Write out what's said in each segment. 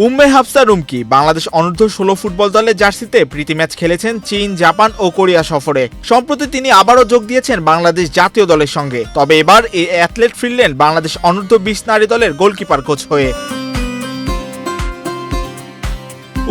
Umme Hafsa Rumki Bangladesh অনূর্ধ্ব-16 football দলের জার্সিতে প্রীতি match খেলেছেন চীন, জাপান ও কোরিয়া সফরে। সম্প্রতি তিনি আবারও যোগ দিয়েছেন বাংলাদেশ জাতীয় দলের সঙ্গে। তবে এবার এই অ্যাথলেট ফিরলেন বাংলাদেশ অনূর্ধ্ব-20 নারী দলের গোলকিপার কোচ হয়ে।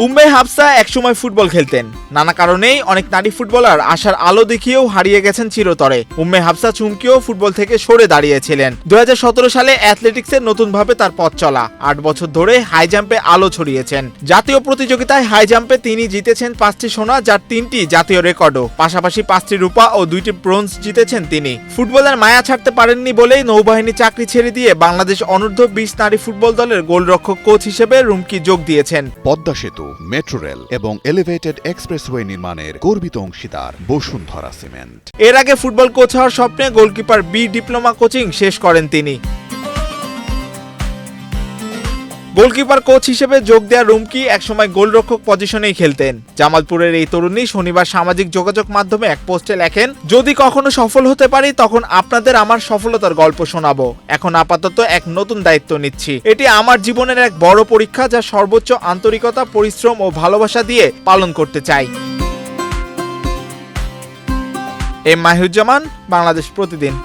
উম্মে হাফসা একসময় ফুটবল খেলতেন। নানা কারণেই অনেক নারী ফুটবলার আশার আলো দেখিয়েও হারিয়ে গেছেন চিরতরে। উম্মে হাফসা চুমকিও ফুটবল থেকে সরে দাঁড়িয়েছিলেন। 2017 সালে অ্যাথলেটিক্সে নতুনভাবে তার পথ চলা। 8 বছর ধরে হাই জাম্পে আলো ছড়িয়েছেন। জাতীয় প্রতিযোগিতায় হাই জাম্পে তিনি জিতেছেন 5টি সোনা, যার 3টি জাতীয় রেকর্ডও। পাশাপাশি 5টি রূপা ও 2টি ব্রোঞ্জ জিতেছেন তিনি। ফুটবলের মায়া ছাড়তে পারেননি বলেই নৌবাহিনী চাকরি ছেড়ে দিয়ে বাংলাদেশ অনূর্ধ্ব-20 নারী ফুটবল দলের গোলরক্ষক কোচ হিসেবে রুমকি যোগ দিয়েছেন। পদ্মা সেতু, মেট্রো রেল এবং এলিভেটেড এক্সপ্রেসওয়ে নির্মাণের গর্বিত অংশীদার বসুন্ধরা সিমেন্ট। এর আগে ফুটবল কোচ হওয়ার স্বপ্নে গোলকিপার বি ডিপ্লোমা কোচিং শেষ করেন তিনি। গোলকিপার কোচ হিসেবে যোগ দেওয়া রুমকি একসময় গোলরক্ষক পজিশনেই খেলতেন। জামালপুরের এই তরুণী শনিবার সামাজিক যোগাযোগ মাধ্যমে এক পোস্টে লেখেন, যদি কখনো সফল হতে পারি তখন আপনাদের আমার সফলতার গল্প শোনাবো। এখন আপাতত এক নতুন দায়িত্ব নিচ্ছি। এটি আমার জীবনের এক বড় পরীক্ষা, যা সর্বোচ্চ আন্তরিকতা, পরিশ্রম ও ভালোবাসা দিয়ে পালন করতে চাই। এম মাহিউজ্জামান, বাংলাদেশ প্রতিদিন।